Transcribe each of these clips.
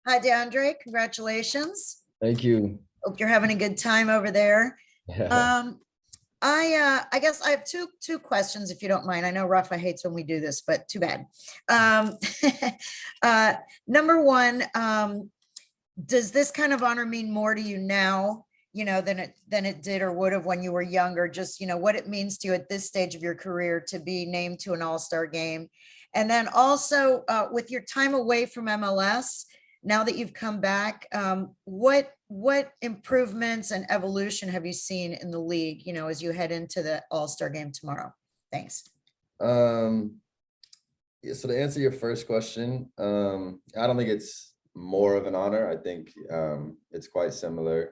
Hi, DeAndre. Congratulations. Thank you. Hope you're having a good time over there. Yeah. I guess I have two questions, if you don't mind. I know Rafa hates when we do this, but too bad. Number one, does this kind of honor mean more to you now, than it did or would have when you were younger? Just, what it means to you at this stage of your career to be named to an All-Star game. And then also with your time away from MLS, now that you've come back, what improvements and evolution have you seen in the league, as you head into the All-Star game tomorrow? Thanks. Yeah, so to answer your first question, I don't think it's more of an honor. I think it's quite similar.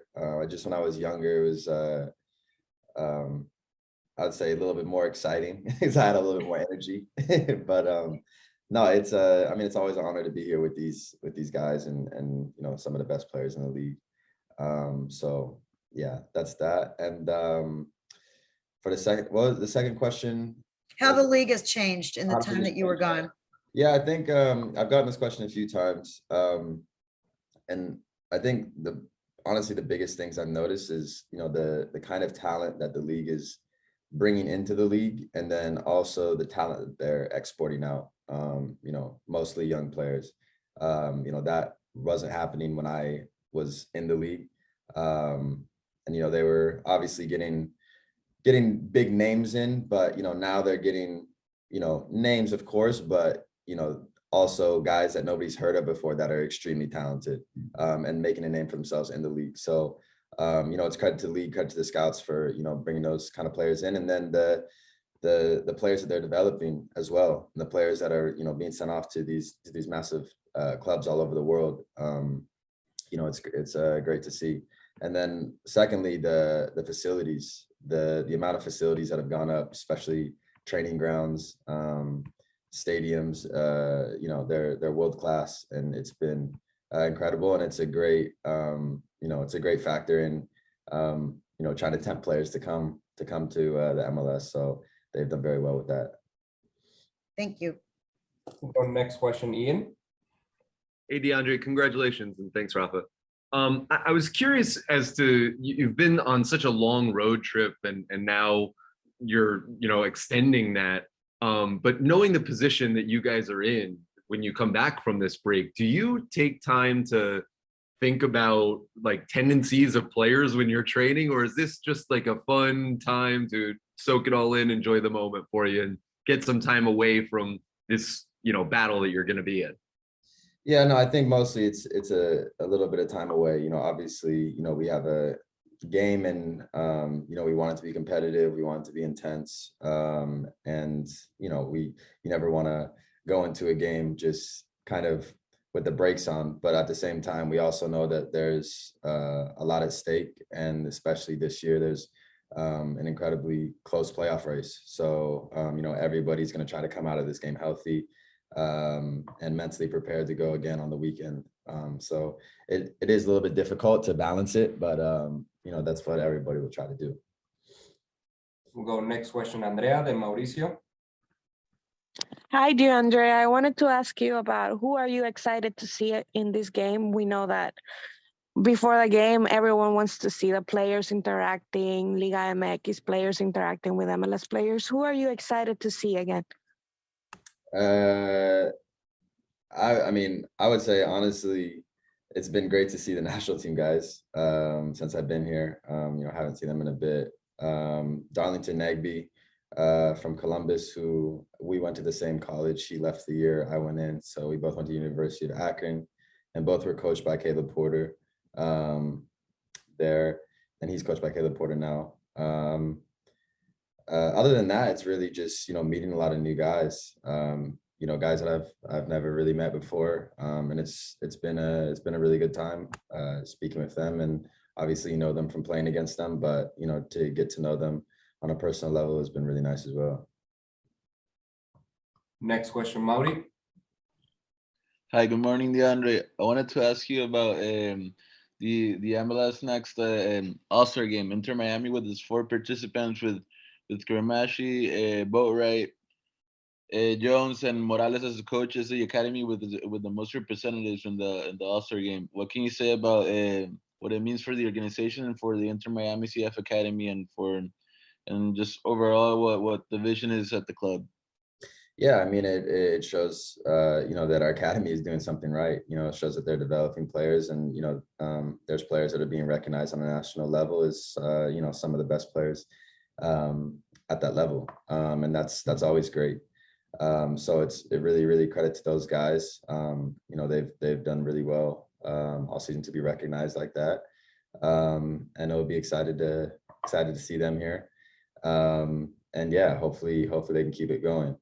Just when I was younger, it was I'd say a little bit more exciting because I had a little bit more energy. But no, it's I mean, it's always an honor to be here with these guys and some of the best players in the league. So yeah, that's that. And for the second question, how the league has changed in the time that you were gone. Yeah, I think I've gotten this question a few times. And I think honestly, the biggest things I've noticed is, the kind of talent that the league is bringing into the league, and then also the talent that they're exporting out, mostly young players. That wasn't happening when I was in the league. And, they were obviously getting big names in, but, now they're getting, names, of course, but, also guys that nobody's heard of before that are extremely talented and making a name for themselves in the league. So, it's credit to the league, credit to the scouts for, bringing those kind of players in. And then the players that they're developing as well, and the players that are, being sent off to these massive clubs all over the world. It's great to see. And then secondly, the facilities, the amount of facilities that have gone up, especially training grounds, stadiums, they're world class, and it's been incredible. And it's a great, it's a great factor in, trying to tempt players to come to the MLS. So they've done very well with that. Thank you. Next question, Ian. Hey, DeAndre, congratulations, and thanks, Rafa. I was curious as to, you've been on such a long road trip, and now you're, extending that. But knowing the position that you guys are in when you come back from this break, do you take time to think about like tendencies of players when you're training, or is this just like a fun time to soak it all in, enjoy the moment for you, and get some time away from this, battle that you're going to be in? Yeah, no, I think mostly it's a little bit of time away. Obviously, we have a game, and we want it to be competitive, we want it to be intense, and you never want to go into a game just kind of with the brakes on. But at the same time, we also know that there's a lot at stake, and especially this year, there's an incredibly close playoff race. So everybody's going to try to come out of this game healthy and mentally prepared to go again on the weekend. So it is a little bit difficult to balance it, but that's what everybody will try to do. We'll go next question, Andrea de Mauricio. Hi, DeAndre. I wanted to ask you about who are you excited to see in this game? We know that before the game, everyone wants to see the players interacting, Liga MX players interacting with MLS players. Who are you excited to see again? I mean, I would say, honestly, it's been great to see the national team guys since I've been here. I haven't seen them in a bit. Darlington Nagbe from Columbus, who we went to the same college. He left the year I went in, so we both went to the University of Akron, and both were coached by Caleb Porter there, and he's coached by Caleb Porter now. Other than that, it's really just meeting a lot of new guys. Guys that I've never really met before, and it's been a really good time speaking with them, and obviously them from playing against them, but to get to know them on a personal level has been really nice as well. Next question, Mauri. Hi, good morning, DeAndre. I wanted to ask you about the MLS next All-Star game. Inter Miami with its 4 participants with Gramashi, Boatwright, Jones and Morales as a coach is the academy with the most representatives in the All-Star game. What can you say about what it means for the organization and for the Inter Miami CF Academy and just overall what the vision is at the club? Yeah, I mean, it shows, that our academy is doing something right. It shows that they're developing players, and there's players that are being recognized on a national level as some of the best players at that level, and that's always great. So it really credit to those guys. They've done really well all season to be recognized like that, and it'll be excited to see them here. And yeah, hopefully they can keep it going.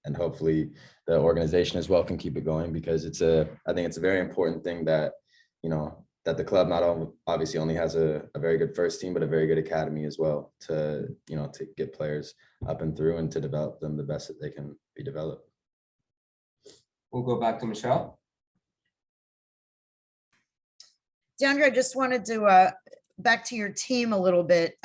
And hopefully the organization as well can keep it going, because I think it's a very important thing that, that the club not only obviously only has a very good first team, but a very good academy as well to get players up and through and to develop them the best that they can be developed. We'll go back to Michelle. DeAndre, I just wanted to back to your team a little bit.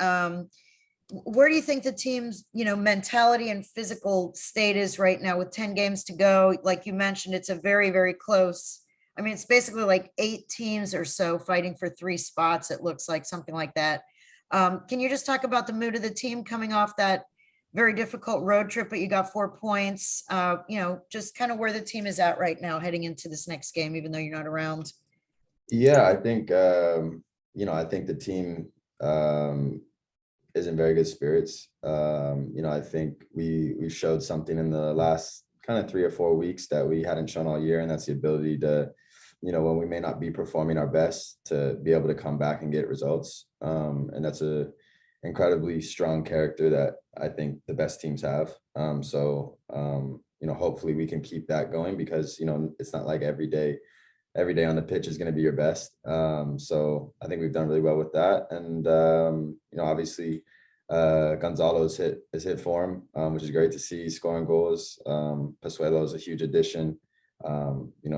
Where do you think the team's, mentality and physical state is right now with 10 games to go? Like you mentioned, it's a very, very close. I mean, it's basically like 8 teams or so fighting for 3 spots. It looks like something like that. Can you just talk about the mood of the team coming off that very difficult road trip, but you got 4 points, just kind of where the team is at right now heading into this next game, even though you're not around? Yeah, I think, I think the team is in very good spirits. I think we showed something in the last kind of 3 or 4 weeks that we hadn't shown all year, and that's the ability to, when we may not be performing our best, to be able to come back and get results. And that's a incredibly strong character that I think the best teams have. So hopefully we can keep that going, because it's not like every day on the pitch is going to be your best. So I think we've done really well with that. And, obviously Gonzalo has hit form, which is great to see, scoring goals. Pozuelo is a huge addition,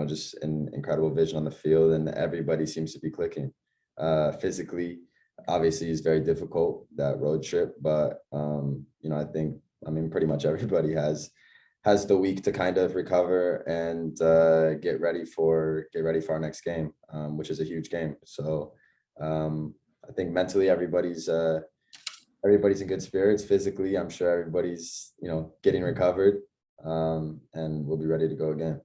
just an incredible vision on the field, and everybody seems to be clicking. Physically, obviously it's very difficult, that road trip, but, I think pretty much everybody has the week to kind of recover and get ready for our next game, which is a huge game. So I think mentally everybody's in good spirits. Physically, I'm sure everybody's getting recovered, and we'll be ready to go again.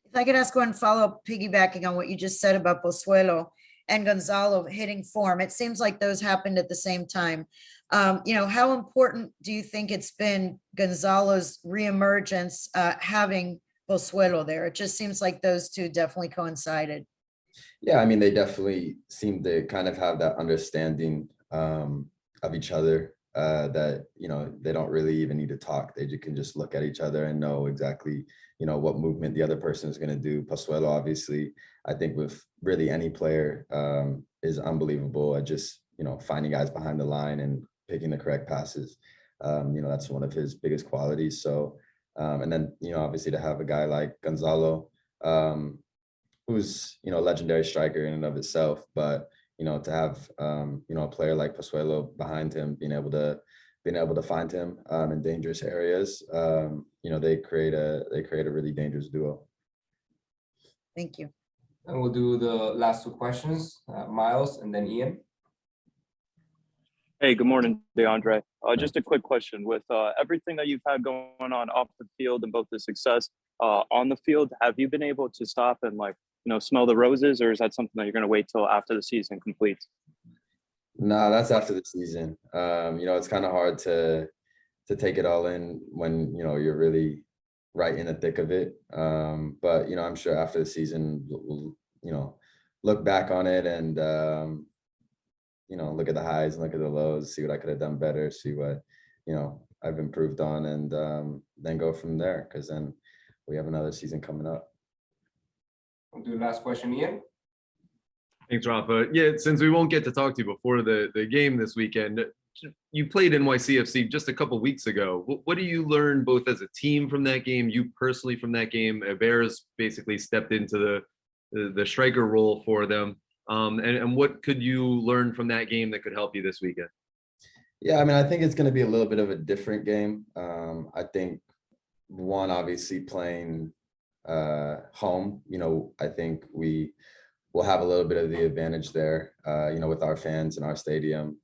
If I could ask one follow-up, piggybacking on what you just said about Pozuelo and Gonzalo hitting form, it seems like those happened at the same time. How important do you think it's been, Gonzalo's reemergence, having Pozuelo there? It just seems like those two definitely coincided. Yeah, they definitely seem to kind of have that understanding of each other, that they don't really even need to talk. They can just look at each other and know exactly what movement the other person is going to do. Pozuelo, obviously, I think with really any player, is unbelievable at just finding guys behind the line and picking the correct passes. That's one of his biggest qualities. So and then obviously to have a guy like Gonzalo, who's a legendary striker in and of itself, but to have a player like Pozuelo behind him, being able to find him in dangerous areas, they create a really dangerous duo. Thank you. And we'll do the last 2 questions, Miles and then Ian. Hey, good morning, DeAndre. Just a quick question. With everything that you've had going on off the field and both the success on the field, have you been able to stop and smell the roses, or is that something that you're going to wait till after the season completes? No, that's after the season. It's kind of hard to take it all in when you're really right in the thick of it. But I'm sure after the season we'll look back on it and look at the highs and look at the lows, see what I could have done better, see what I've improved on, and then go from there, because then we have another season coming up. We'll do the last question, Ian. Thanks, Rafa. Yeah, since we won't get to talk to you before the game this weekend, you played NYCFC just a couple weeks ago. What do you learn both as a team from that game, you personally from that game? Bears basically stepped into the striker role for them. And what could you learn from that game that could help you this weekend? Yeah, I mean, I think it's going to be a little bit of a different game. I think one, obviously playing home, I think we will have a little bit of the advantage there, with our fans in our stadium.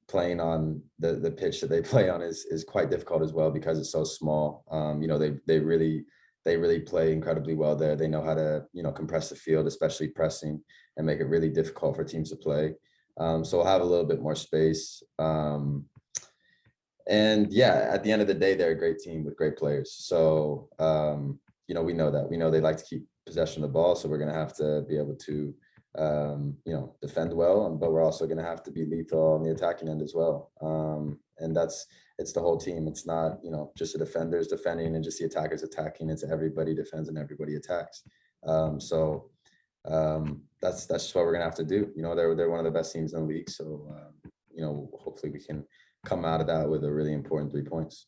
Playing on the pitch that they play on is quite difficult as well because it's so small. They really play incredibly well there. They know how to, compress the field, especially pressing, and make it really difficult for teams to play. So we'll have a little bit more space. And yeah, at the end of the day, they're a great team with great players. So, we know that. We know they like to keep possession of the ball. So we're going to have to be able to, defend well, but we're also going to have to be lethal on the attacking end as well. And it's the whole team. It's not, just the defenders defending and just the attackers attacking. It's everybody defends and everybody attacks. That's just what we're gonna have to do. They're one of the best teams in the league. So, hopefully we can come out of that with a really important 3 points.